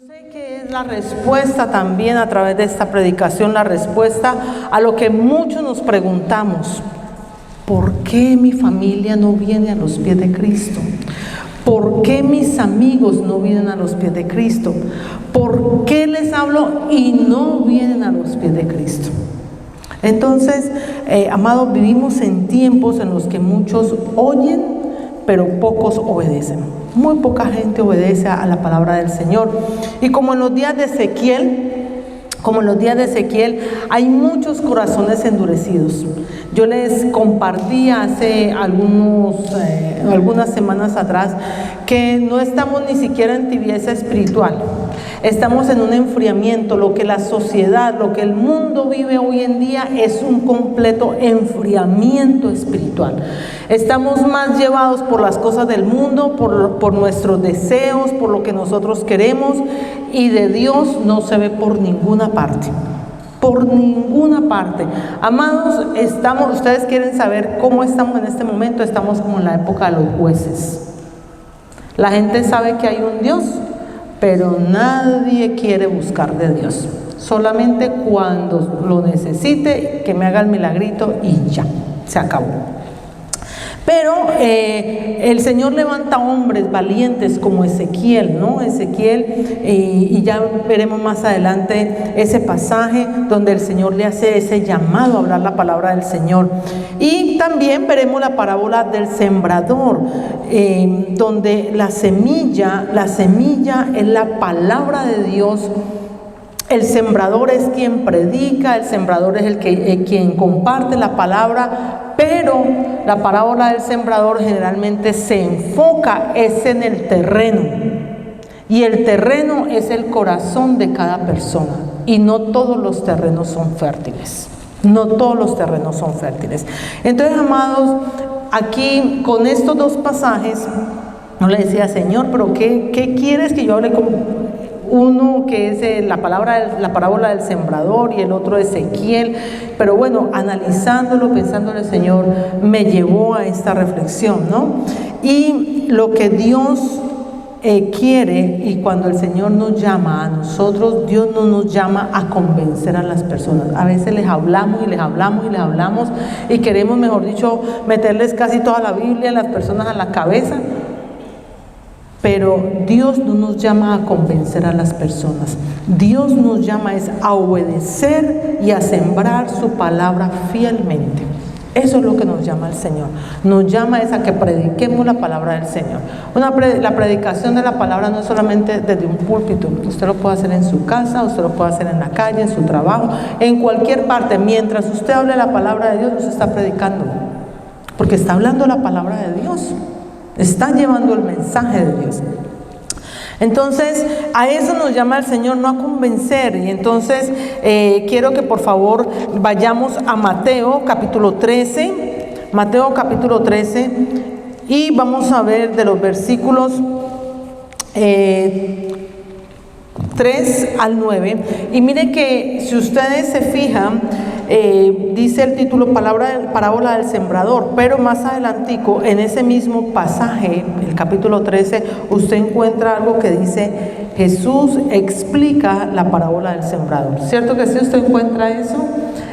Sé que es la respuesta también a través de esta predicación, la respuesta a lo que muchos nos preguntamos. ¿Por qué mi familia no viene a los pies de Cristo? ¿Por qué mis amigos no vienen a los pies de Cristo? ¿Por qué les hablo y no vienen a los pies de Cristo? Entonces, amados, vivimos en tiempos en los que muchos oyen, pero pocos obedecen. Muy poca gente obedece a la palabra del Señor. Y como en los días de Ezequiel, hay muchos corazones endurecidos. Yo les compartí hace algunas semanas atrás que no estamos ni siquiera en tibieza espiritual. Estamos en un enfriamiento. Lo que la sociedad, lo que el mundo vive hoy en día es un completo enfriamiento espiritual. Estamos más llevados por las cosas del mundo, por nuestros deseos, por lo que nosotros queremos, y de Dios no se ve por ninguna parte. Por ninguna parte. Amados, ustedes quieren saber cómo estamos en este momento. Estamos como en la época de los jueces. La gente sabe que hay un Dios, pero nadie quiere buscar de Dios. Solamente cuando lo necesite, que me haga el milagrito y ya, se acabó. Pero el Señor levanta hombres valientes como Ezequiel, ¿no? Y ya veremos más adelante ese pasaje donde el Señor le hace ese llamado a hablar la palabra del Señor. Y también veremos la parábola del sembrador, donde la semilla es la palabra de Dios. El sembrador es quien predica, el sembrador es quien comparte la palabra, pero la parábola del sembrador generalmente se enfoca en el terreno, y el terreno es el corazón de cada persona, y no todos los terrenos son fértiles. No todos los terrenos son fértiles. Entonces, amados, aquí con estos dos pasajes, no le decía, Señor, pero ¿qué quieres que yo hable con uno que es la parábola del sembrador y el otro Ezequiel? Pero bueno, analizándolo, pensándole, Señor, me llevó a esta reflexión, ¿no? Y lo que Dios quiere, y cuando el Señor nos llama a nosotros, Dios no nos llama a convencer a las personas. A veces les hablamos y queremos, mejor dicho, meterles casi toda la Biblia a las personas a la cabeza. Pero Dios no nos llama a convencer a las personas. Dios nos llama a obedecer y a sembrar su palabra fielmente. Eso es lo que nos llama el Señor. Nos llama a que prediquemos la palabra del Señor. La predicación de la palabra no es solamente desde un púlpito. Usted lo puede hacer en su casa, usted lo puede hacer en la calle, en su trabajo, en cualquier parte. Mientras usted hable la palabra de Dios, usted está predicando, porque está hablando la palabra de Dios. Está llevando el mensaje de Dios. Entonces, a eso nos llama el Señor, no a convencer. Y entonces, quiero que por favor vayamos a Mateo capítulo 13. Mateo capítulo 13. Y vamos a ver de los versículos 3 al 9. Y mire que si ustedes se fijan, dice el título parábola del sembrador, pero más adelantico en ese mismo pasaje, el capítulo 13, usted encuentra algo que dice: Jesús explica la parábola del sembrador. ¿Cierto que sí usted encuentra eso?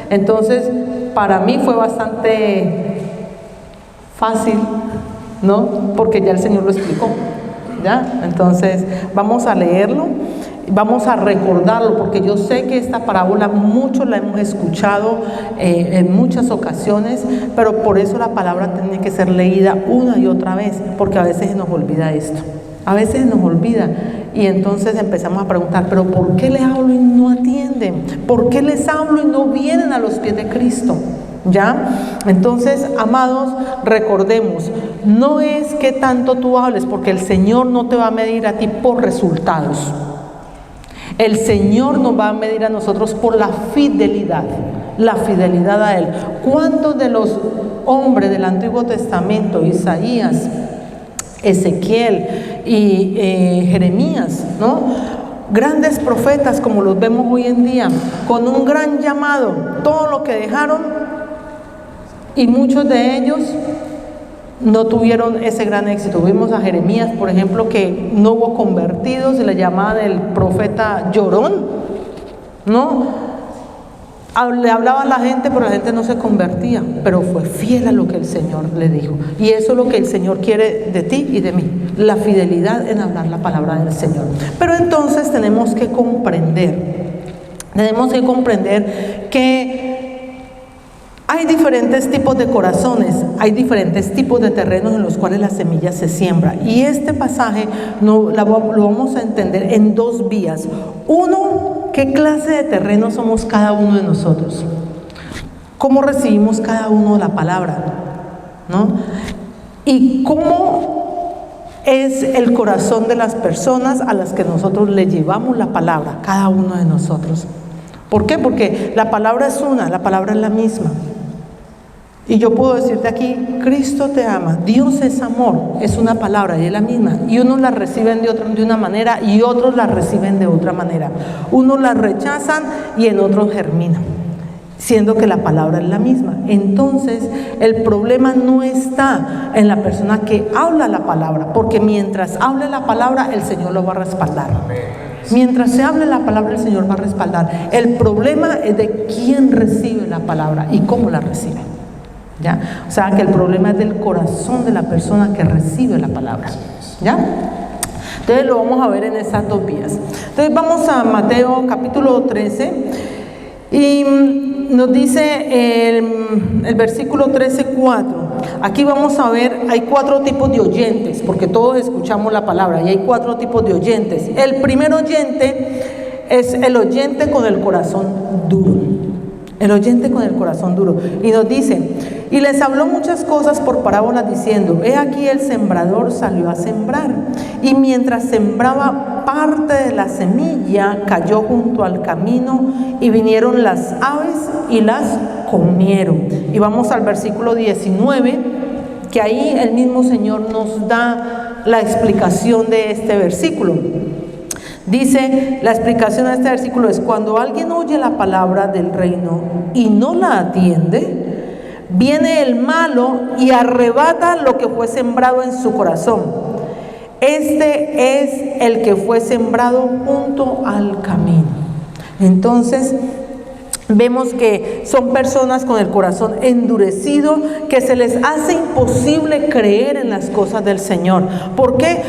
Entonces, para mí fue bastante fácil, ¿no? Porque ya el Señor lo explicó, ¿ya? Entonces, vamos a leerlo. Vamos a recordarlo, porque yo sé que esta parábola muchos la hemos escuchado en muchas ocasiones, pero por eso la palabra tiene que ser leída una y otra vez, porque a veces se nos olvida esto. A veces nos olvida, y entonces empezamos a preguntar, pero ¿por qué les hablo y no atienden? ¿Por qué les hablo y no vienen a los pies de Cristo? ¿Ya? Entonces, amados, recordemos, no es que tanto tú hables, porque el Señor no te va a medir a ti por resultados. El Señor nos va a medir a nosotros por la fidelidad a Él. ¿Cuántos de los hombres del Antiguo Testamento, Isaías, Ezequiel y Jeremías, ¿no? Grandes profetas como los vemos hoy en día, con un gran llamado, todo lo que dejaron, y muchos de ellos no tuvieron ese gran éxito. Vimos a Jeremías, por ejemplo, que no hubo convertidos, se le llamaba el profeta llorón, ¿no? Le hablaba a la gente, pero la gente no se convertía, pero fue fiel a lo que el Señor le dijo. Y eso es lo que el Señor quiere de ti y de mí, la fidelidad en hablar la palabra del Señor. Pero entonces tenemos que comprender que hay diferentes tipos de corazones, hay diferentes tipos de terrenos en los cuales la semilla se siembra. Y este pasaje lo vamos a entender en dos vías. Uno, ¿qué clase de terreno somos cada uno de nosotros? ¿Cómo recibimos cada uno la palabra? ¿No? Y cómo es el corazón de las personas a las que nosotros le llevamos la palabra, cada uno de nosotros. ¿Por qué? Porque la palabra es una, la palabra es la misma. Y yo puedo decirte aquí, Cristo te ama, Dios es amor, es una palabra y es la misma. Y unos la reciben de una manera y otros la reciben de otra manera. Unos la rechazan y en otros germinan, siendo que la palabra es la misma. Entonces, el problema no está en la persona que habla la palabra, porque mientras hable la palabra, el Señor lo va a respaldar. Mientras se hable la palabra, el Señor va a respaldar. El problema es de quién recibe la palabra y cómo la recibe. ¿Ya? O sea, que el problema es del corazón de la persona que recibe la palabra. ¿Ya? Entonces lo vamos a ver en esas dos vías. Entonces vamos a Mateo capítulo 13 y nos dice el versículo 13:4. Aquí vamos a ver, hay 4 tipos de oyentes, porque todos escuchamos la palabra y hay 4 tipos de oyentes. El primer oyente es el oyente con el corazón duro. El oyente con el corazón duro. Y nos dice, y les habló muchas cosas por parábolas diciendo, he aquí el sembrador salió a sembrar. Y mientras sembraba, parte de la semilla cayó junto al camino y vinieron las aves y las comieron. Y vamos al versículo 19, que ahí el mismo Señor nos da la explicación de este versículo. Dice, la explicación de este versículo es, cuando alguien oye la palabra del reino y no la atiende, viene el malo y arrebata lo que fue sembrado en su corazón. Este es el que fue sembrado junto al camino. Entonces, vemos que son personas con el corazón endurecido, que se les hace imposible creer en las cosas del Señor. ¿Por qué?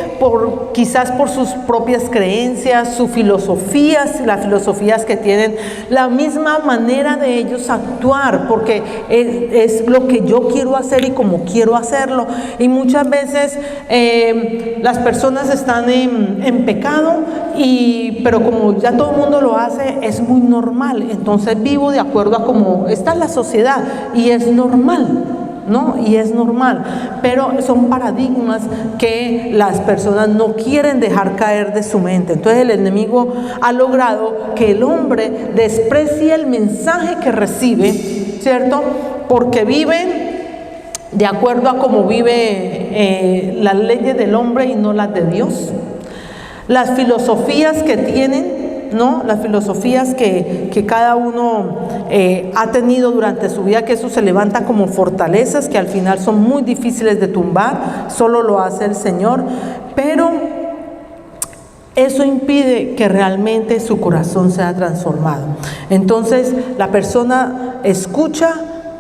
Quizás por sus propias creencias, sus filosofías, las filosofías que tienen, la misma manera de ellos actuar, porque es lo que yo quiero hacer y como quiero hacerlo. Y muchas veces las personas están en pecado, pero como ya todo el mundo lo hace, es muy normal. Entonces vivo de acuerdo a cómo está la sociedad y es normal, ¿no? Y es normal, pero son paradigmas que las personas no quieren dejar caer de su mente. Entonces el enemigo ha logrado que el hombre desprecie el mensaje que recibe, ¿cierto? Porque vive de acuerdo a cómo vive las leyes del hombre y no las de Dios. Las filosofías que tienen, ¿no? Las filosofías que cada uno ha tenido durante su vida, que eso se levanta como fortalezas que al final son muy difíciles de tumbar, solo lo hace el Señor, pero eso impide que realmente su corazón sea transformado. Entonces la persona escucha,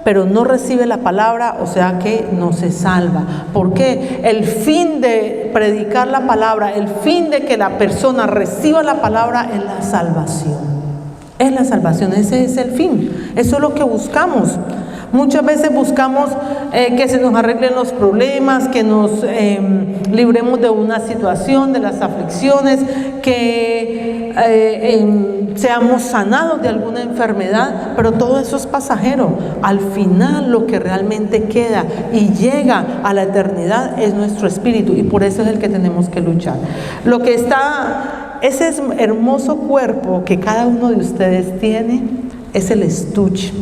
pero no recibe la palabra, o sea que no se salva. ¿Por qué? El fin de predicar la palabra, el fin de que la persona reciba la palabra es la salvación. Es la salvación, ese es el fin. Eso es lo que buscamos. Muchas veces buscamos que se nos arreglen los problemas, que nos libremos de una situación, de las aflicciones, que seamos sanados de alguna enfermedad, pero todo eso es pasajero. Al final lo que realmente queda y llega a la eternidad es nuestro espíritu, y por eso es el que tenemos que luchar. Ese hermoso cuerpo que cada uno de ustedes tiene es el estuche.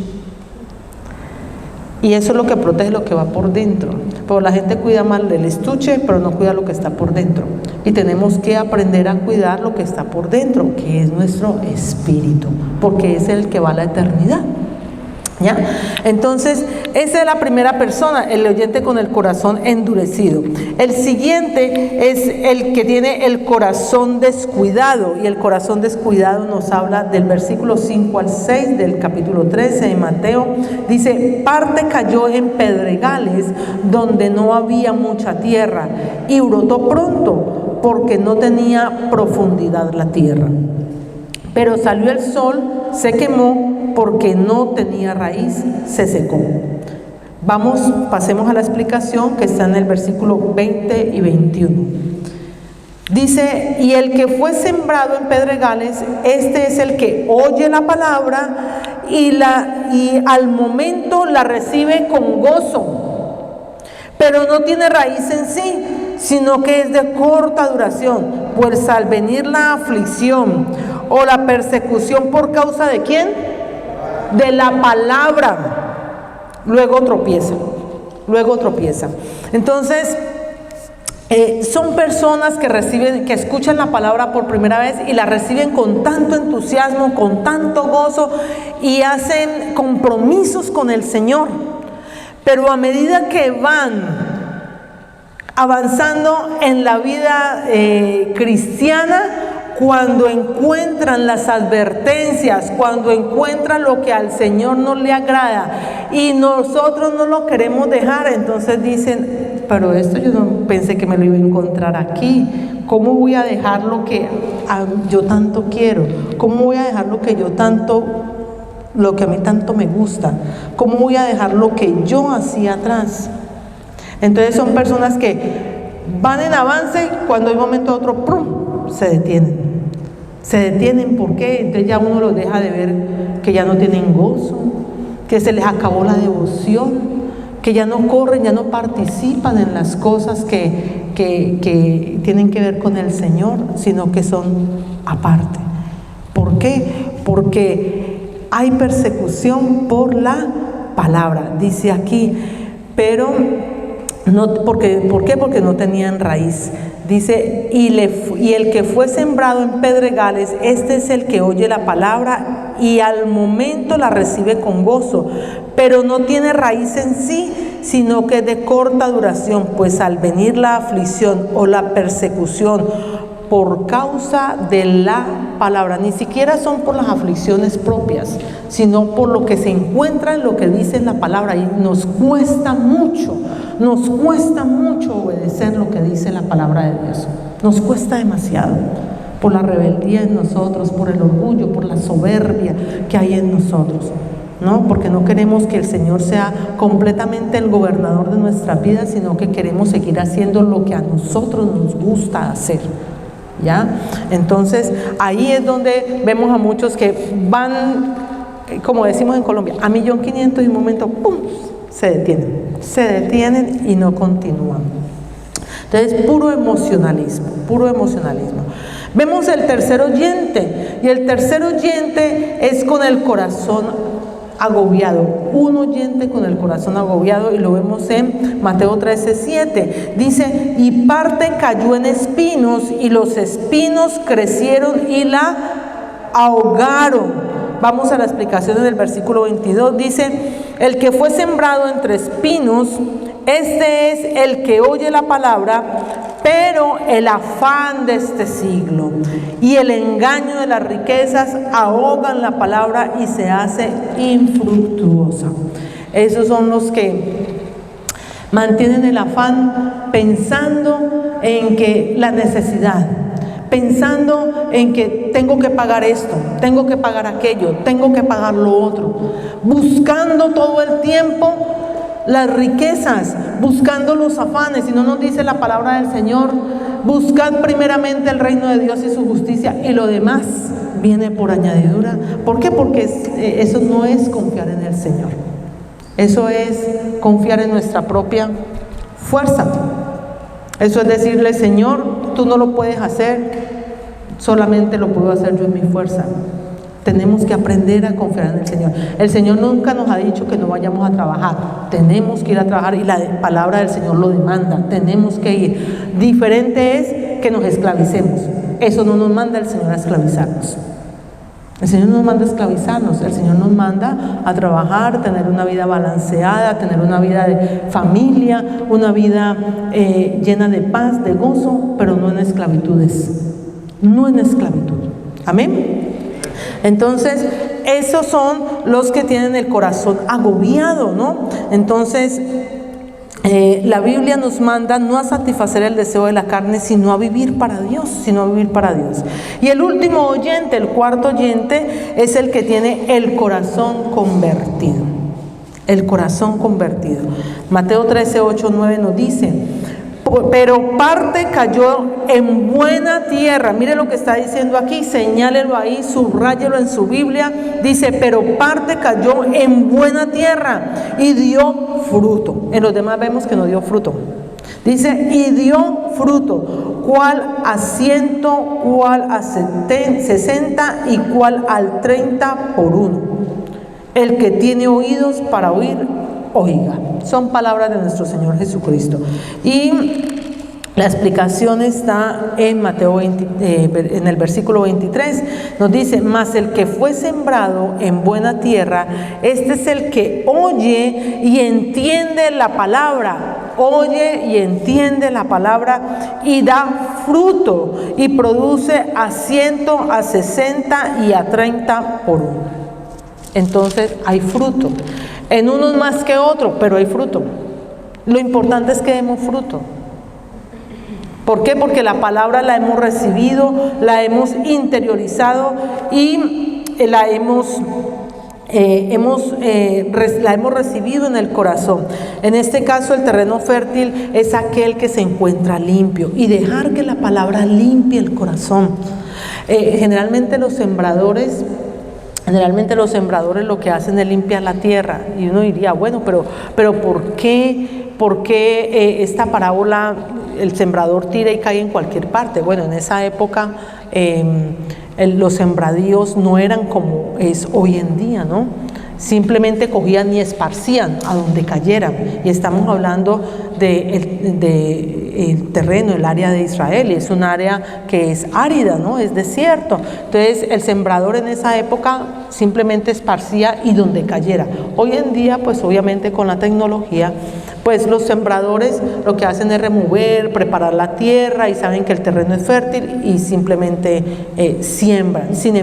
Y eso es lo que protege lo que va por dentro. Pero la gente cuida mal el estuche, pero no cuida lo que está por dentro. Y tenemos que aprender a cuidar lo que está por dentro, que es nuestro espíritu, porque es el que va a la eternidad. ¿Ya? Entonces, esa es la primera persona, el oyente con el corazón endurecido. El siguiente es el que tiene el corazón descuidado, y el corazón descuidado nos habla del versículo 5 al 6 del capítulo 13 de Mateo. Dice: parte cayó en pedregales donde no había mucha tierra, y brotó pronto porque no tenía profundidad la tierra. Pero salió el sol, se quemó, porque no tenía raíz, se secó. Pasemos a la explicación que está en el versículo 20 y 21. Dice: y el que fue sembrado en pedregales, este es el que oye la palabra y al momento la recibe con gozo, pero no tiene raíz en sí, sino que es de corta duración, pues al venir la aflicción o la persecución, ¿por causa de quién? De la palabra, luego tropieza. Entonces, son personas que escuchan la palabra por primera vez y la reciben con tanto entusiasmo, con tanto gozo, y hacen compromisos con el Señor. Pero a medida que van avanzando en la vida cristiana, cuando encuentran las advertencias, cuando encuentran lo que al Señor no le agrada y nosotros no lo queremos dejar, entonces dicen: pero esto yo no pensé que me lo iba a encontrar aquí. ¿Cómo voy a dejar lo que yo tanto quiero? ¿Cómo voy a dejar lo que a mí tanto me gusta? ¿Cómo voy a dejar lo que yo hacía atrás? Entonces son personas que van en avance, cuando hay un momento otro, ¡prum!, se detienen. ¿Por qué? Entonces ya uno los deja de ver que ya no tienen gozo, que se les acabó la devoción, que ya no corren, ya no participan en las cosas que tienen que ver con el Señor, sino que son aparte. ¿Por qué? Porque hay persecución por la palabra, dice aquí, pero no, ¿por qué? Porque no tenían raíz. Dice: y el que fue sembrado en pedregales, este es el que oye la palabra y al momento la recibe con gozo, pero no tiene raíz en sí, sino que es de corta duración, pues al venir la aflicción o la persecución por causa de la palabra, ni siquiera son por las aflicciones propias, sino por lo que se encuentra en lo que dice la palabra. Y nos cuesta mucho obedecer lo que dice la palabra de Dios. Nos cuesta demasiado, por la rebeldía en nosotros, por el orgullo, por la soberbia que hay en nosotros, ¿no? Porque no queremos que el Señor sea completamente el gobernador de nuestra vida, sino que queremos seguir haciendo lo que a nosotros nos gusta hacer, ¿ya? Entonces, ahí es donde vemos a muchos que van, como decimos en Colombia, a 1.500.000 y un momento, ¡pum!, se detienen y no continúan. Entonces, puro emocionalismo. Vemos el tercer oyente, y el tercer oyente es con el corazón agobiado, un oyente con el corazón agobiado, y lo vemos en Mateo 13:7. Dice: y parte cayó en espinos, y los espinos crecieron y la ahogaron. Vamos a la explicación del versículo 22. Dice: el que fue sembrado entre espinos, este es el que oye la palabra, pero el afán de este siglo y el engaño de las riquezas ahogan la palabra y se hace infructuosa. Esos son los que mantienen el afán, pensando en que la necesidad, pensando en que tengo que pagar esto, tengo que pagar aquello, tengo que pagar lo otro, buscando todo el tiempo las riquezas, buscando los afanes. Y no nos dice la palabra del Señor: buscad primeramente el reino de Dios y su justicia, y lo demás viene por añadidura. ¿Por qué? Porque eso no es confiar en el Señor, eso es confiar en nuestra propia fuerza. Eso es decirle: Señor, tú no lo puedes hacer, solamente lo puedo hacer yo en mi fuerza. Tenemos que aprender a confiar en el Señor. El Señor nunca nos ha dicho que no vayamos a trabajar. Tenemos que ir a trabajar, y la palabra del Señor lo demanda. Tenemos que ir. Diferente es que nos esclavicemos. Eso no nos manda el Señor a esclavizarnos. El Señor nos manda a esclavizarnos, el Señor nos manda a trabajar, tener una vida balanceada, tener una vida de familia, una vida llena de paz, de gozo, pero no en esclavitudes, no en esclavitud. Amén. Entonces, esos son los que tienen el corazón agobiado, ¿no? Entonces, la Biblia nos manda no a satisfacer el deseo de la carne, sino a vivir para Dios, Y el último oyente, el cuarto oyente, es el que tiene el corazón convertido. El corazón convertido. Mateo 13, 8, 9 nos dice: pero parte cayó en buena tierra. Mire lo que está diciendo aquí, señálelo ahí, subráyelo en su Biblia. Dice, pero parte cayó en buena tierra y dio fruto. En los demás vemos que no dio fruto. Dice, y dio fruto, cuál a 100, cuál a 60 y cuál al 30 por uno. El que tiene oídos para oír, oiga. Son palabras de nuestro Señor Jesucristo. Y la explicación está en Mateo 20, en el versículo 23. Nos dice, mas el que fue sembrado en buena tierra, este es el que oye y entiende la palabra. Oye y entiende la palabra y da fruto y produce a 100, a 60 y a 30 por uno. Entonces hay fruto, en unos más que otros, pero hay fruto. Lo importante es que demos fruto. ¿Por qué? Porque la palabra la hemos recibido, la hemos interiorizado y la hemos recibido en el corazón. En este caso, el terreno fértil es aquel que se encuentra limpio, y dejar que la palabra limpie el corazón. Generalmente los sembradores lo que hacen es limpiar la tierra, y uno diría, bueno, pero ¿por qué esta parábola el sembrador tira y cae en cualquier parte? Bueno, en esa época los sembradíos no eran como es hoy en día, ¿no? Simplemente cogían y esparcían a donde cayeran, y estamos hablando el terreno, el área de Israel, y es un área que es árida, ¿no? Es desierto. Entonces el sembrador en esa época simplemente esparcía y donde cayera. Hoy en día, pues obviamente con la tecnología, pues los sembradores lo que hacen es remover, preparar la tierra, y saben que el terreno es fértil y simplemente siembran. Sin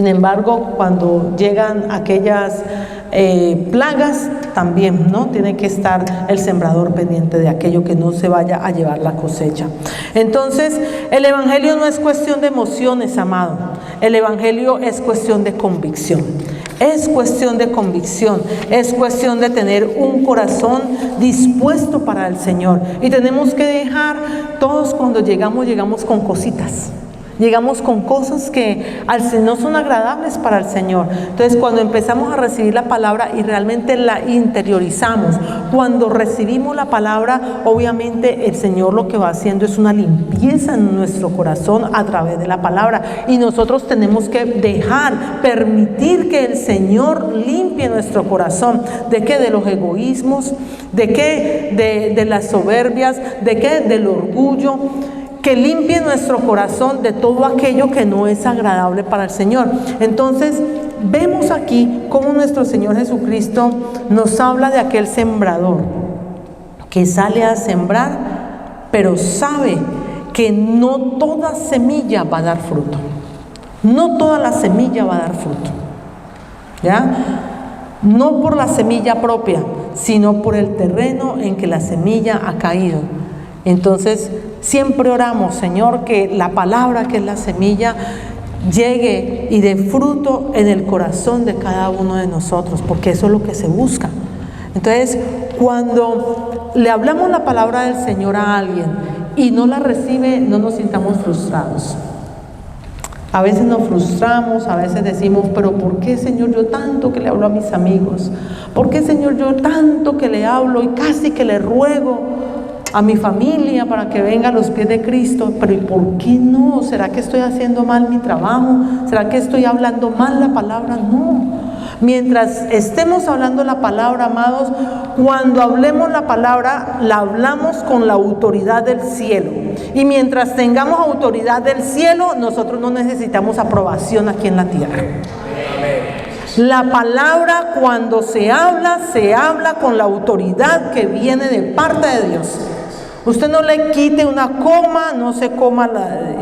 embargo, cuando llegan aquellas plagas, también, ¿no? Tiene que estar el sembrador pendiente de aquello, que no se vaya a llevar la cosecha. Entonces, el evangelio no es cuestión de emociones, amado. El evangelio es cuestión de convicción. Es cuestión de convicción, es cuestión de tener un corazón dispuesto para el Señor. Y tenemos que dejar, todos cuando llegamos con cositas. Llegamos con cosas que no son agradables para el Señor. Entonces, cuando empezamos a recibir la palabra y realmente la interiorizamos, cuando recibimos la palabra, obviamente el Señor lo que va haciendo es una limpieza en nuestro corazón a través de la palabra, y nosotros tenemos que permitir que el Señor limpie nuestro corazón. ¿De qué? De los egoísmos, ¿de qué? De las soberbias, ¿de qué? Del orgullo. Que limpie nuestro corazón de todo aquello que no es agradable para el Señor. Entonces, vemos aquí cómo nuestro Señor Jesucristo nos habla de aquel sembrador que sale a sembrar, pero sabe que no toda semilla va a dar fruto. No toda la semilla va a dar fruto. ¿Ya? No por la semilla propia, sino por el terreno en que la semilla ha caído. Entonces, siempre oramos, Señor, que la palabra, que es la semilla, llegue y dé fruto en el corazón de cada uno de nosotros, porque eso es lo que se busca. Entonces, cuando le hablamos la palabra del Señor a alguien y no la recibe, no nos sintamos frustrados. A veces nos frustramos, a veces decimos, pero ¿por qué, Señor, yo tanto que le hablo a mis amigos? ¿Por qué, Señor, yo tanto que le hablo y casi que le ruego a mi familia para que venga a los pies de Cristo? Pero ¿y por qué no? ¿Será que estoy haciendo mal mi trabajo? ¿Será que estoy hablando mal la palabra? No. Mientras estemos hablando la palabra, amados, cuando hablemos la palabra, la hablamos con la autoridad del cielo. Y mientras tengamos autoridad del cielo, nosotros no necesitamos aprobación aquí en la tierra. La palabra, cuando se habla con la autoridad que viene de parte de Dios. Usted no le quite una coma, no se coma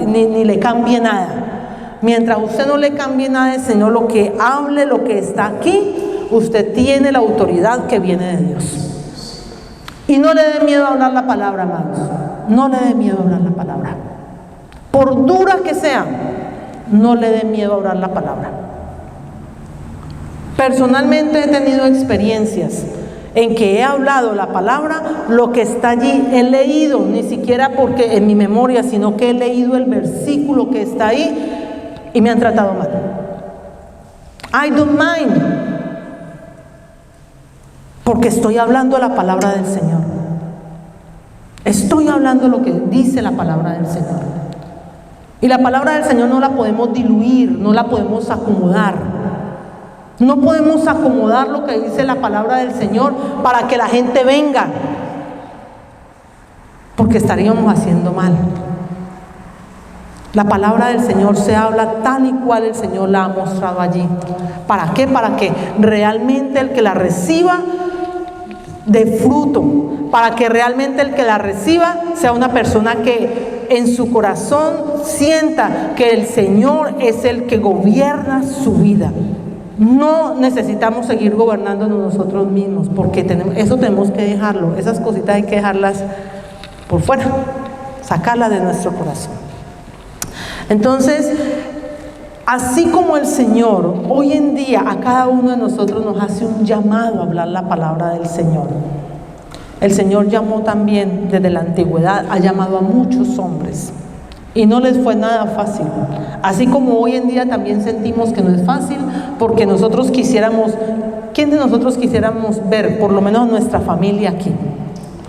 ni le cambie nada. Mientras usted no le cambie nada, sino lo que hable, lo que está aquí, usted tiene la autoridad que viene de Dios. Y no le dé miedo a hablar la palabra, amados. No le dé miedo a hablar la palabra. Por dura que sea, no le dé miedo a hablar la palabra. Personalmente he tenido experiencias en que he hablado la palabra, lo que está allí he leído, ni siquiera porque en mi memoria, sino que he leído el versículo que está ahí y me han tratado mal. I don't mind, porque estoy hablando la palabra del Señor. Estoy hablando lo que dice la palabra del Señor. Y la palabra del Señor no la podemos diluir, no la podemos acomodar. No podemos acomodar lo que dice la palabra del Señor para que la gente venga, porque estaríamos haciendo mal. La palabra del Señor se habla tal y cual el Señor la ha mostrado allí. ¿Para qué? Para que realmente el que la reciba dé fruto, para que realmente el que la reciba sea una persona que en su corazón sienta que el Señor es el que gobierna su vida. No necesitamos seguir gobernándonos nosotros mismos, porque eso tenemos que dejarlo. Esas cositas hay que dejarlas por fuera, sacarlas de nuestro corazón. Entonces, así como el Señor hoy en día a cada uno de nosotros nos hace un llamado a hablar la palabra del Señor, el Señor llamó también desde la antigüedad, ha llamado a muchos hombres y no les fue nada fácil. Así como hoy en día también sentimos que no es fácil, porque nosotros quisiéramos, ¿quién de nosotros quisiéramos ver por lo menos nuestra familia aquí?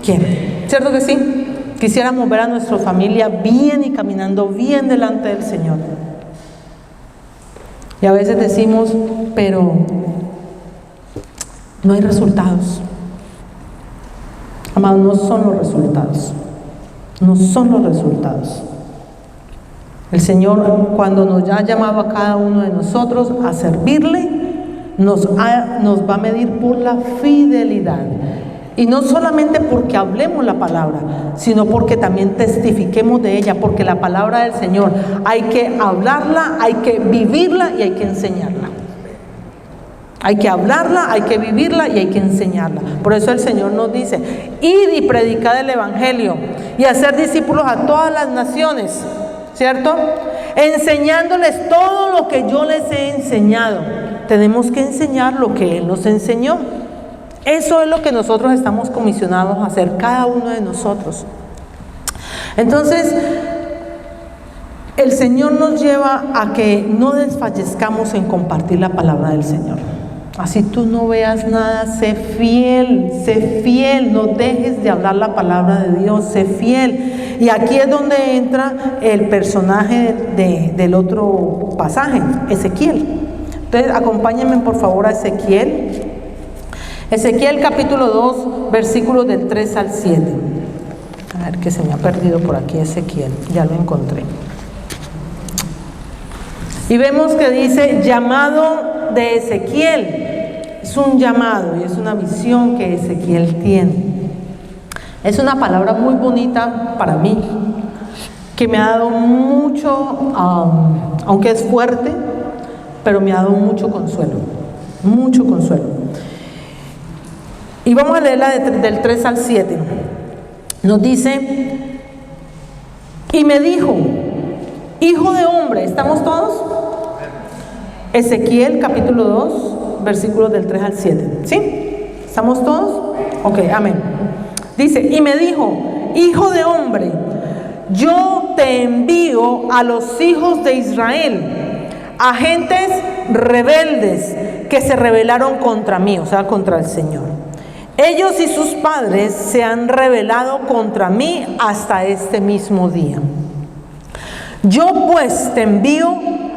¿Quién? ¿Cierto que sí? Quisiéramos ver a nuestra familia bien y caminando bien delante del Señor. Y a veces decimos, pero no hay resultados. Amados, no son los resultados. No son los resultados. El Señor, cuando nos ha llamado a cada uno de nosotros a servirle, nos va a medir por la fidelidad. Y no solamente porque hablemos la palabra, sino porque también testifiquemos de ella, porque la palabra del Señor hay que hablarla, hay que vivirla y hay que enseñarla. Hay que hablarla, hay que vivirla y hay que enseñarla. Por eso el Señor nos dice, id y predicad el Evangelio y hacer discípulos a todas las naciones, ¿cierto? Enseñándoles todo lo que yo les he enseñado. Tenemos que enseñar lo que Él nos enseñó. Eso es lo que nosotros estamos comisionados a hacer, cada uno de nosotros. Entonces, el Señor nos lleva a que no desfallezcamos en compartir la palabra del Señor. Así tú no veas nada, sé fiel, no dejes de hablar la palabra de Dios, sé fiel. Y aquí es donde entra el personaje del otro pasaje, Ezequiel. Entonces, acompáñenme por favor a Ezequiel. Ezequiel capítulo 2, versículos del 3 al 7. A ver, que se me ha perdido por aquí Ezequiel, ya lo encontré. Y vemos que dice, llamado de Ezequiel. Es un llamado y es una visión que Ezequiel tiene. Es una palabra muy bonita para mí, que me ha dado mucho, aunque es fuerte, pero me ha dado mucho consuelo. Mucho consuelo. Y vamos a leerla del 3 al 7. Nos dice, y me dijo, hijo de hombre, ¿estamos todos? Ezequiel capítulo 2, versículos del 3 al 7. ¿Sí? ¿Estamos todos? Ok, amén. Dice, y me dijo, hijo de hombre, yo te envío a los hijos de Israel, a gentes rebeldes que se rebelaron contra mí, o sea, contra el Señor. Ellos y sus padres se han rebelado contra mí hasta este mismo día. Yo pues te envío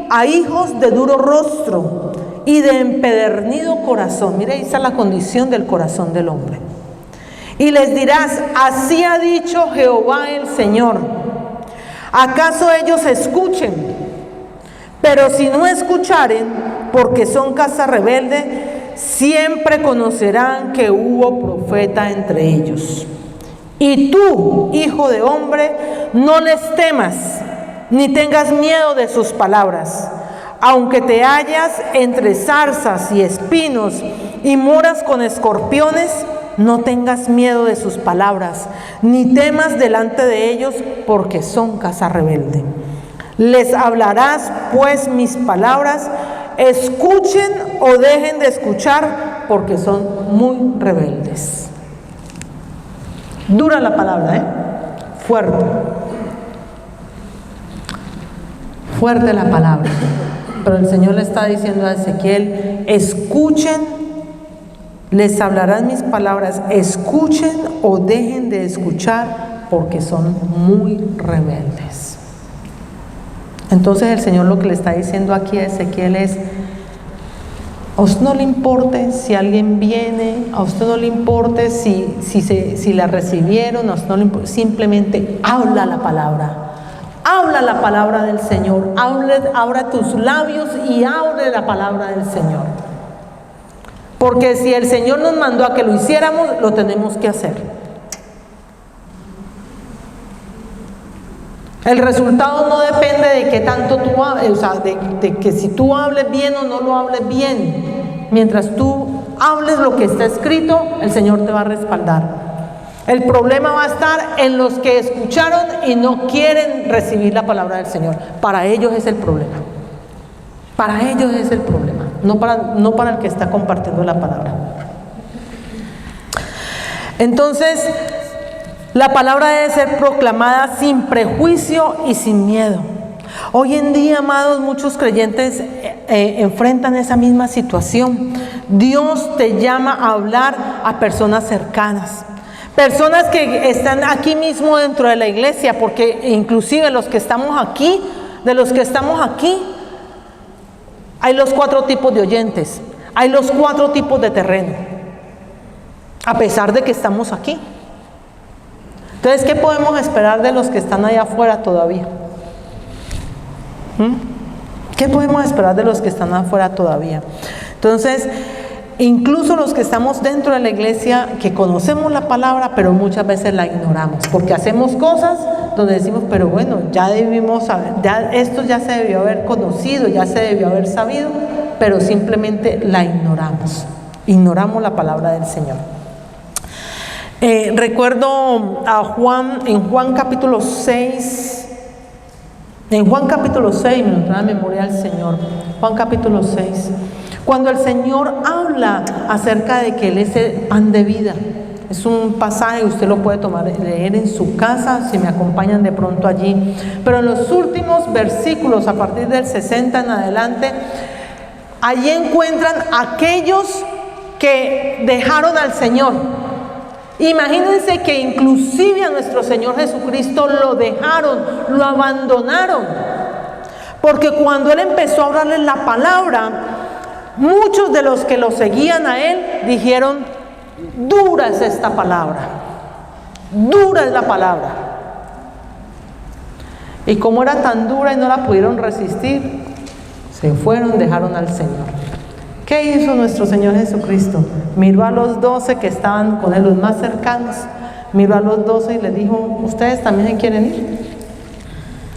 a hijos de duro rostro y de empedernido corazón. Mire, ahí está la condición del corazón del hombre. Y les dirás, así ha dicho Jehová el Señor. ¿Acaso ellos escuchen? Pero si no escucharen, porque son casa rebelde, siempre conocerán que hubo profeta entre ellos. Y tú, hijo de hombre, no les temas, ni tengas miedo de sus palabras. Aunque te hallas entre zarzas y espinos y moras con escorpiones, no tengas miedo de sus palabras, ni temas delante de ellos, porque son casa rebelde. Les hablarás pues mis palabras, escuchen o dejen de escuchar, porque son muy rebeldes. Dura la palabra, fuerte. Fuerte la palabra. Pero el Señor le está diciendo a Ezequiel, escuchen, les hablarán mis palabras, escuchen o dejen de escuchar, porque son muy rebeldes. Entonces el Señor lo que le está diciendo aquí a Ezequiel es, a usted no le importe si alguien viene, a usted no le importe si la recibieron, a usted no le importa, simplemente habla la palabra. Habla la palabra del Señor, abra tus labios y abre la palabra del Señor. Porque si el Señor nos mandó a que lo hiciéramos, lo tenemos que hacer. El resultado no depende de qué tanto tú hables, o sea, de que si tú hables bien o no lo hables bien. Mientras tú hables lo que está escrito, el Señor te va a respaldar. El problema va a estar en los que escucharon y no quieren recibir la palabra del Señor. Para ellos es el problema. Para ellos es el problema, no para el que está compartiendo la palabra. Entonces, la palabra debe ser proclamada sin prejuicio y sin miedo. Hoy en día, amados, muchos creyentes enfrentan esa misma situación. Dios te llama a hablar a personas cercanas. Personas que están aquí mismo dentro de la iglesia, porque inclusive los que estamos aquí, hay los 4 tipos de oyentes, hay los 4 tipos de terreno, a pesar de que estamos aquí. Entonces, ¿qué podemos esperar de los que están allá afuera todavía? ¿Qué podemos esperar de los que están afuera todavía? Entonces, incluso los que estamos dentro de la iglesia, que conocemos la palabra, pero muchas veces la ignoramos, porque hacemos cosas donde decimos, pero bueno, ya debimos saber, esto ya se debió haber conocido, ya se debió haber sabido, pero simplemente la ignoramos. Ignoramos la palabra del Señor. Recuerdo a Juan, en Juan capítulo 6, me entró a la memoria el Señor, Juan capítulo 6. Cuando el Señor habla acerca de que Él es el pan de vida, es un pasaje, usted lo puede leer en su casa, si me acompañan de pronto allí. Pero en los últimos versículos, a partir del 60 en adelante, allí encuentran aquellos que dejaron al Señor. Imagínense que inclusive a nuestro Señor Jesucristo lo dejaron, lo abandonaron. Porque cuando Él empezó a hablarles la palabra, muchos de los que lo seguían a Él dijeron, dura es esta palabra, dura es la palabra. Y como era tan dura y no la pudieron resistir, se fueron, dejaron al Señor. ¿Qué hizo nuestro Señor Jesucristo? Miró a los 12 que estaban con Él, los más cercanos, miró a los 12 y les dijo, ¿ustedes también se quieren ir?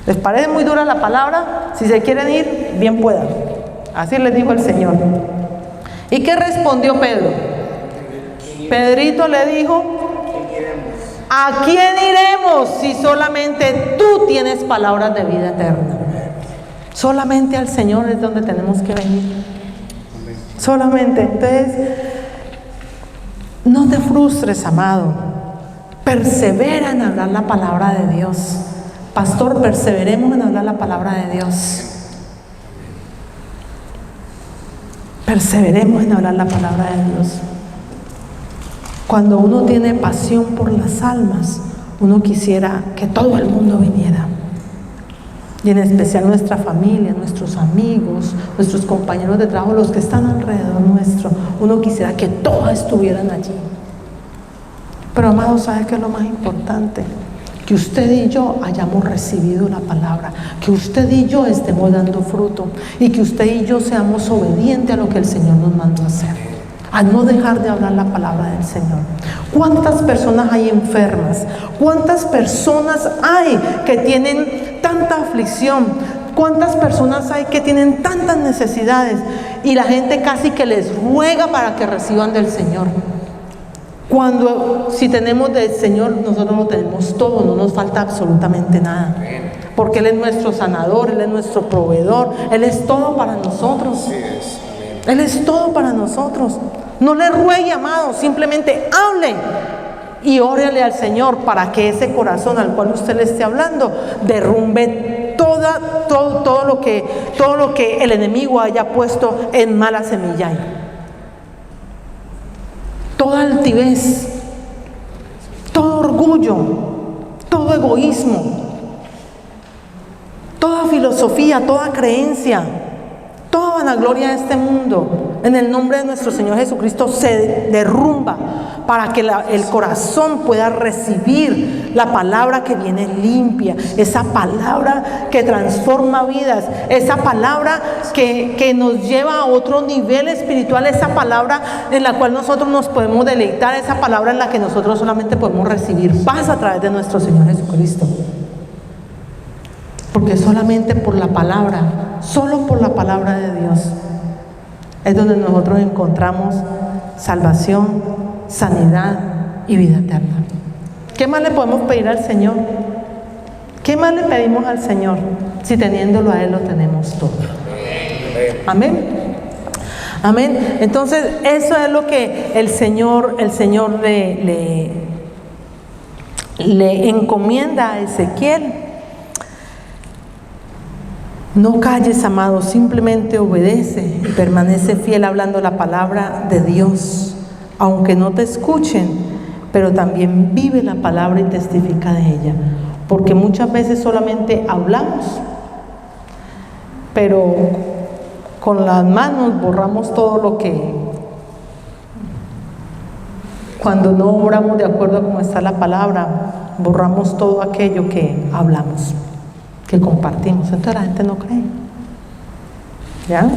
¿Les parece muy dura la palabra? Si se quieren ir, bien puedan. Así les dijo el Señor. ¿Y qué respondió Pedro? Pedrito le dijo, ¿a quién iremos si solamente tú tienes palabras de vida eterna? Solamente al Señor es donde tenemos que venir. Solamente. Entonces, no te frustres, amado. Persevera en hablar la palabra de Dios. Pastor, perseveremos en hablar la palabra de Dios. Perseveremos en hablar la palabra de Dios. Cuando uno tiene pasión por las almas, uno quisiera que todo el mundo viniera. y en especial nuestra familia, nuestros amigos, nuestros compañeros de trabajo, los que están alrededor nuestro. Uno quisiera que todos estuvieran allí. Pero amados, ¿sabe qué es lo más importante? Que usted y yo hayamos recibido la palabra, que usted y yo estemos dando fruto y que usted y yo seamos obedientes a lo que el Señor nos mandó a hacer, a no dejar de hablar la palabra del Señor. ¿Cuántas personas hay enfermas? ¿Cuántas personas hay que tienen tanta aflicción? ¿Cuántas personas hay que tienen tantas necesidades? Y la gente casi que les ruega para que reciban del Señor. Cuando si tenemos del Señor, nosotros lo tenemos todo, no nos falta absolutamente nada. Porque Él es nuestro sanador, Él es nuestro proveedor, Él es todo para nosotros. Él es todo para nosotros. No le ruegue, amado, simplemente hable y órale al Señor para que ese corazón al cual usted le esté hablando derrumbe todo lo que el enemigo haya puesto en mala semilla ahí. Toda altivez, todo orgullo, todo egoísmo, toda filosofía, toda creencia, toda vanagloria de este mundo, en el nombre de nuestro Señor Jesucristo se derrumba para que el corazón pueda recibir la palabra que viene limpia, esa palabra que transforma vidas, esa palabra que nos lleva a otro nivel espiritual, esa palabra en la cual nosotros nos podemos deleitar, esa palabra en la que nosotros solamente podemos recibir paz a través de nuestro Señor Jesucristo. Porque solamente por la palabra, solo por la palabra de Dios es donde nosotros encontramos salvación, sanidad y vida eterna. ¿Qué más le podemos pedir al Señor? ¿Qué más le pedimos al Señor? Si teniéndolo a Él lo tenemos todo. Amén. Amén. Entonces eso es lo que el Señor le encomienda a Ezequiel. No calles, amado, simplemente obedece y permanece fiel hablando la palabra de Dios, aunque no te escuchen, pero también vive la palabra y testifica de ella, porque muchas veces solamente hablamos, pero con las manos borramos todo lo que, cuando no obramos de acuerdo a cómo está la palabra, borramos todo aquello que hablamos, que compartimos. Entonces la gente no cree. ¿Ya?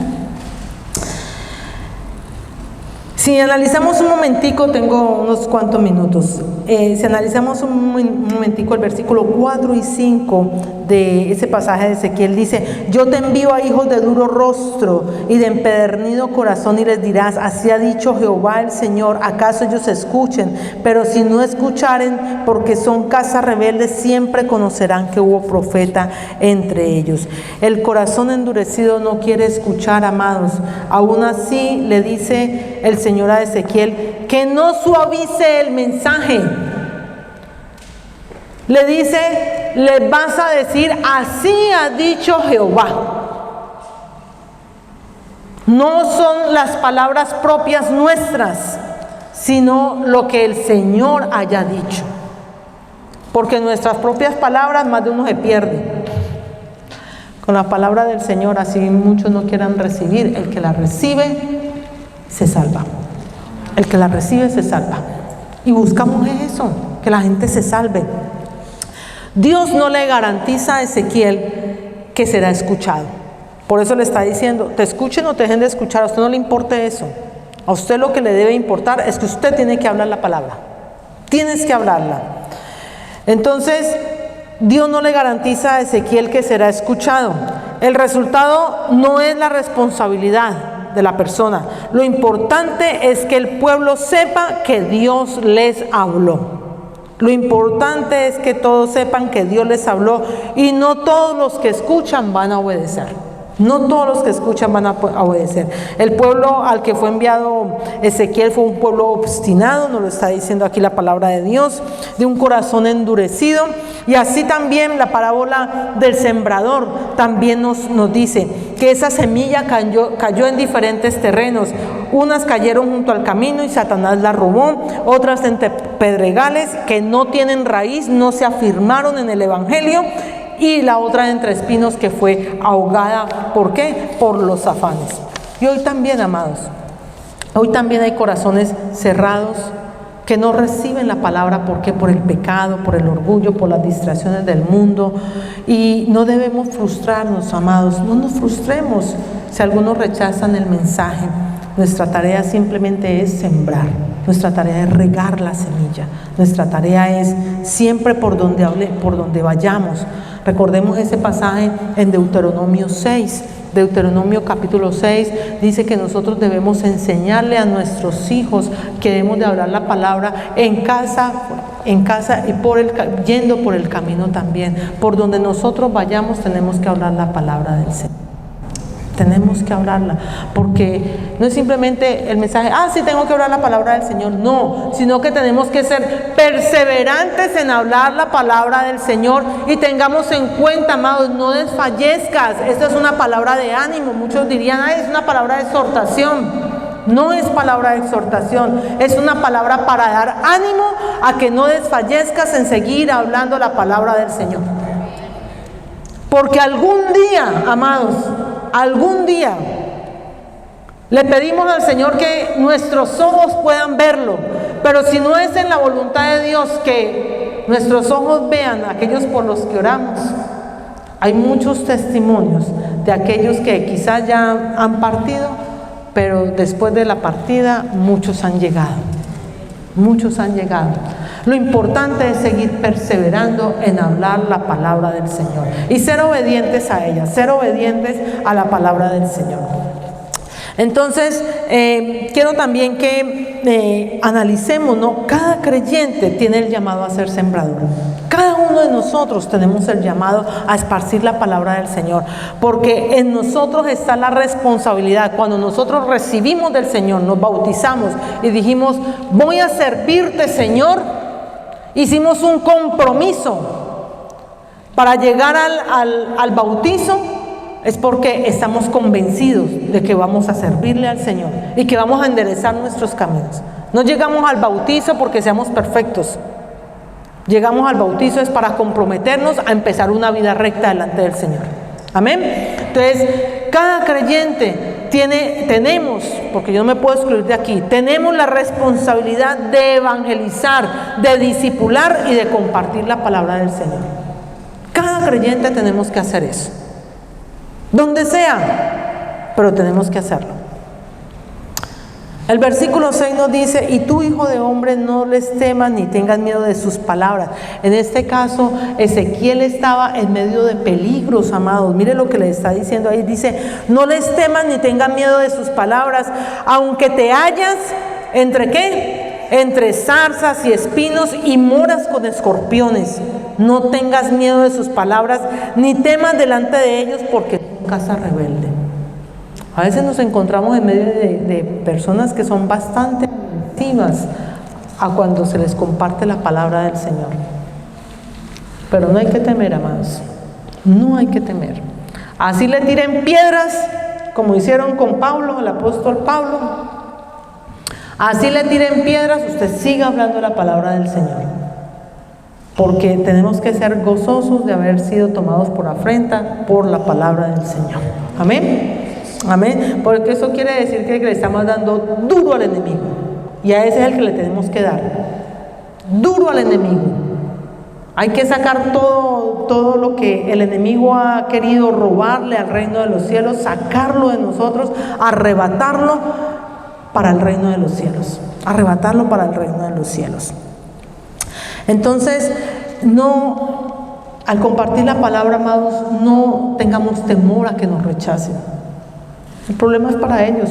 Si analizamos un momentico, tengo unos cuantos minutos. Si analizamos un momentico el versículo 4 y 5 de ese pasaje de Ezequiel, dice: yo te envío a hijos de duro rostro y de empedernido corazón, y les dirás: así ha dicho Jehová el Señor, acaso ellos escuchen, pero si no escucharen, porque son casa rebelde, siempre conocerán que hubo profeta entre ellos. El corazón endurecido no quiere escuchar, amados. Aún así le dice el Señor a Ezequiel que no suavice el mensaje. Le dice: le vas a decir: así ha dicho Jehová. No son las palabras propias nuestras, sino lo que el Señor haya dicho. Porque nuestras propias palabras, más de uno se pierde. Con la palabra del Señor, así muchos no quieran recibir, el que la recibe se salva. El que la recibe se salva. Y buscamos eso, que la gente se salve. Dios no le garantiza a Ezequiel que será escuchado. Por eso le está diciendo: te escuchen o te dejen de escuchar, a usted no le importe eso. A usted lo que le debe importar es que usted tiene que hablar la palabra. Tienes que hablarla. Entonces, Dios no le garantiza a Ezequiel que será escuchado. El resultado no es la responsabilidad de la persona. Lo importante es que el pueblo sepa que Dios les habló. Lo importante es que todos sepan que Dios les habló, y no todos los que escuchan van a obedecer. No todos los que escuchan van a obedecer. El pueblo al que fue enviado Ezequiel fue un pueblo obstinado, nos lo está diciendo aquí la palabra de Dios, de un corazón endurecido. Y así también la parábola del sembrador también nos dice que esa semilla cayó en diferentes terrenos. Unas cayeron junto al camino y Satanás la robó, otras entre pedregales que no tienen raíz, no se afirmaron en el evangelio, y la otra entre espinos que fue ahogada. ¿Por qué? Por los afanes. Y hoy también, amados, hoy también hay corazones cerrados que no reciben la palabra. ¿Por qué? Por el pecado, por el orgullo, por las distracciones del mundo. Y no debemos frustrarnos, amados, no nos frustremos si algunos rechazan el mensaje. Nuestra tarea simplemente es sembrar, nuestra tarea es regar la semilla, nuestra tarea es siempre por donde vayamos. Recordemos ese pasaje en Deuteronomio 6. Deuteronomio capítulo 6 dice que nosotros debemos enseñarle a nuestros hijos que debemos de hablar la palabra en casa y yendo por el camino también. Por donde nosotros vayamos tenemos que hablar la palabra del Señor. Tenemos que hablarla, porque no es simplemente el mensaje, sí tengo que hablar la palabra del Señor, no, sino que tenemos que ser perseverantes en hablar la palabra del Señor y tengamos en cuenta, amados, no desfallezcas. Esta es una palabra de ánimo. Muchos dirían, es una palabra de exhortación. No es palabra de exhortación, es una palabra para dar ánimo a que no desfallezcas en seguir hablando la palabra del Señor. Porque algún día, amados, algún día le pedimos al Señor que nuestros ojos puedan verlo, pero si no es en la voluntad de Dios que nuestros ojos vean a aquellos por los que oramos, hay muchos testimonios de aquellos que quizás ya han partido, pero después de la partida muchos han llegado. Muchos han llegado. Lo importante es seguir perseverando en hablar la palabra del Señor y ser obedientes a ella, ser obedientes a la palabra del Señor. Entonces, quiero también que analicemos, ¿no? Cada creyente tiene el llamado a ser sembrador. Cada uno de nosotros tenemos el llamado a esparcir la palabra del Señor, porque en nosotros está la responsabilidad. Cuando nosotros recibimos del Señor, nos bautizamos y dijimos, voy a servirte, Señor, hicimos un compromiso para llegar al bautizo. Es porque estamos convencidos de que vamos a servirle al Señor y que vamos a enderezar nuestros caminos. No llegamos al bautizo porque seamos perfectos. Llegamos al bautizo es para comprometernos a empezar una vida recta delante del Señor. Amén. Entonces, cada creyente tenemos, porque yo no me puedo excluir de aquí, tenemos la responsabilidad de evangelizar, de discipular y de compartir la palabra del Señor. Cada creyente tenemos que hacer eso. Donde sea, pero tenemos que hacerlo. El versículo 6 nos dice, y tú, hijo de hombre, no les temas ni tengas miedo de sus palabras. En este caso, Ezequiel estaba en medio de peligros, amados. Mire lo que le está diciendo ahí. Dice, no les temas ni tengas miedo de sus palabras, aunque te hallas entre ¿qué? Entre zarzas y espinos y moras con escorpiones. No tengas miedo de sus palabras, ni temas delante de ellos, porque son casa rebelde. A veces nos encontramos en medio de personas que son bastante agresivas a cuando se les comparte la palabra del Señor. Pero no hay que temer, amados. No hay que temer. Así le tiren piedras, como hicieron con Pablo, el apóstol Pablo. Así le tiren piedras, usted siga hablando la palabra del Señor. Porque tenemos que ser gozosos de haber sido tomados por afrenta por la palabra del Señor. Amén. Amén. Porque eso quiere decir que le estamos dando duro al enemigo. Y a ese es el que le tenemos que dar. Duro al enemigo. Hay que sacar todo lo que el enemigo ha querido robarle al reino de los cielos, sacarlo de nosotros, arrebatarlo para el reino de los cielos. Arrebatarlo para el reino de los cielos. Entonces, al compartir la palabra, amados, no tengamos temor a que nos rechacen. El problema es para ellos.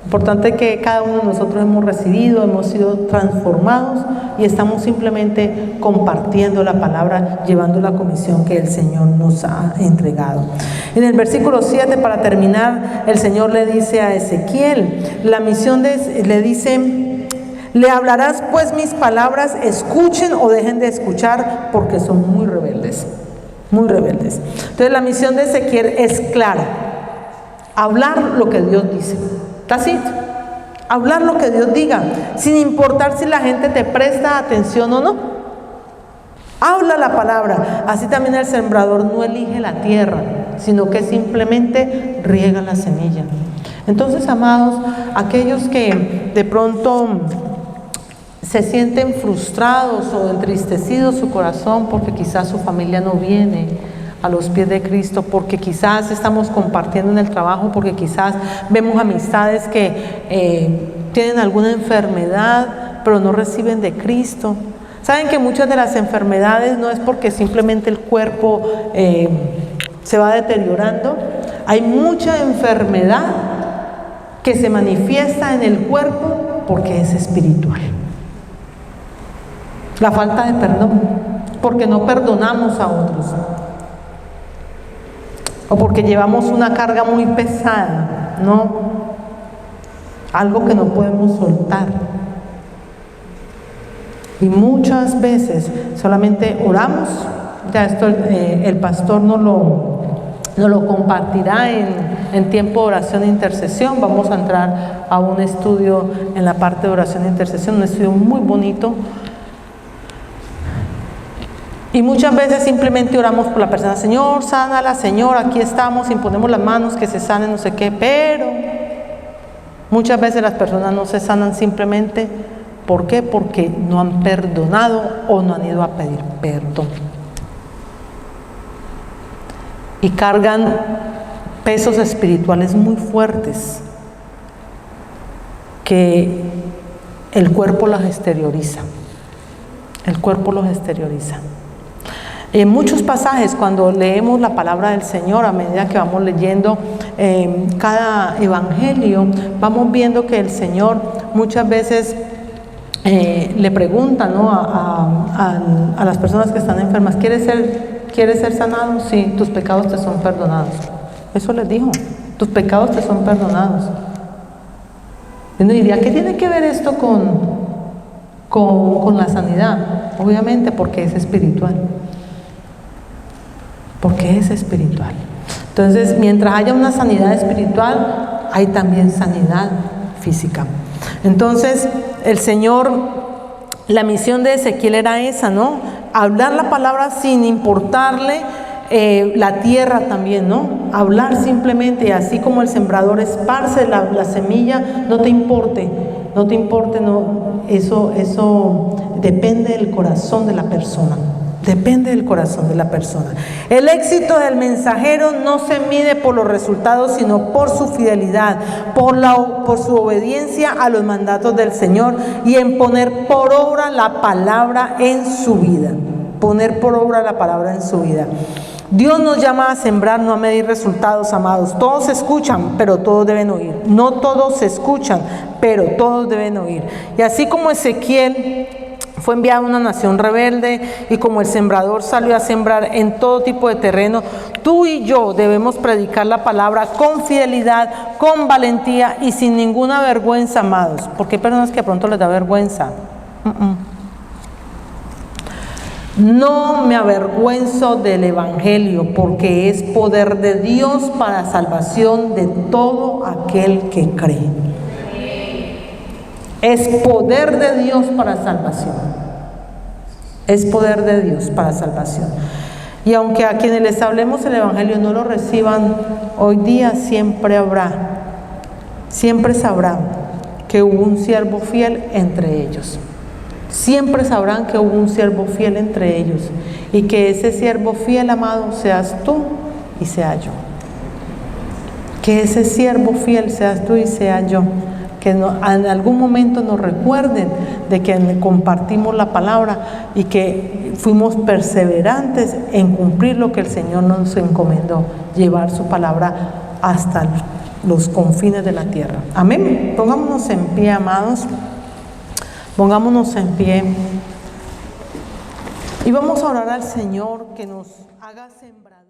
Importante que cada uno de nosotros hemos recibido, hemos sido transformados y estamos simplemente compartiendo la palabra, llevando la comisión que el Señor nos ha entregado. En el versículo 7, para terminar, el Señor le dice a Ezequiel, le dice, le hablarás pues mis palabras, escuchen o dejen de escuchar, porque son muy rebeldes, muy rebeldes. Entonces la misión de Ezequiel es clara, hablar lo que Dios dice. Así, hablar lo que Dios diga, sin importar si la gente te presta atención o no. habla la palabra. Así también el sembrador no elige la tierra, sino que simplemente riega la semilla. Entonces, amados, aquellos que de pronto se sienten frustrados o entristecidos su corazón porque quizás su familia no viene a los pies de Cristo, porque quizás estamos compartiendo en el trabajo, porque quizás vemos amistades que tienen alguna enfermedad pero no reciben de Cristo. Saben que muchas de las enfermedades no es porque simplemente el cuerpo se va deteriorando. Hay mucha enfermedad que se manifiesta en el cuerpo porque es espiritual. La falta de perdón, porque no perdonamos a otros, o porque llevamos una carga muy pesada, ¿no? Algo que no podemos soltar. Y muchas veces solamente oramos, ya esto el pastor nos lo compartirá en tiempo de oración e intercesión. Vamos a entrar a un estudio en la parte de oración e intercesión, un estudio muy bonito. Y muchas veces simplemente oramos por la persona, Señor, sánala, Señor, aquí estamos, imponemos las manos, que se sane, no sé qué, pero muchas veces las personas no se sanan simplemente, ¿por qué? Porque no han perdonado o no han ido a pedir perdón. Y cargan pesos espirituales muy fuertes que el cuerpo los exterioriza. El cuerpo los exterioriza. En muchos pasajes, cuando leemos la palabra del Señor, a medida que vamos leyendo cada evangelio, vamos viendo que el Señor muchas veces le pregunta, ¿no?, a las personas que están enfermas, ¿quieres ser sanado? Sí, tus pecados te son perdonados. Eso les dijo, tus pecados te son perdonados. Y uno diría, ¿qué tiene que ver esto con la sanidad? Obviamente porque es espiritual. Porque es espiritual. Entonces, mientras haya una sanidad espiritual, hay también sanidad física. Entonces, el Señor, la misión de Ezequiel era esa, ¿no? Hablar la palabra sin importarle la tierra también, ¿no? Hablar simplemente, así como el sembrador esparce la semilla, no te importe, no, eso depende del corazón de la persona. Depende del corazón de la persona. El éxito del mensajero no se mide por los resultados, sino por su fidelidad, por su obediencia a los mandatos del Señor y en poner por obra la palabra en su vida. Poner por obra la palabra en su vida. Dios nos llama a sembrar, no a medir resultados, amados. Todos escuchan, pero todos deben oír. No todos escuchan, pero todos deben oír. Y así como Ezequiel fue enviado a una nación rebelde y como el sembrador salió a sembrar en todo tipo de terreno, tú y yo debemos predicar la palabra con fidelidad, con valentía y sin ninguna vergüenza, amados. Porque hay personas que de pronto les da vergüenza. No me avergüenzo del evangelio, porque es poder de Dios para salvación de todo aquel que cree. Es poder de Dios para salvación. Es poder de Dios para salvación. Y aunque a quienes les hablemos el evangelio no lo reciban, hoy día siempre sabrán que hubo un siervo fiel entre ellos. Siempre sabrán que hubo un siervo fiel entre ellos. Y que ese siervo fiel, amado, seas tú y sea yo. Que ese siervo fiel seas tú y sea yo. Que en algún momento nos recuerden de que compartimos la palabra y que fuimos perseverantes en cumplir lo que el Señor nos encomendó, llevar su palabra hasta los confines de la tierra. Amén. Pongámonos en pie, amados. Pongámonos en pie y vamos a orar al Señor que nos haga sembrar.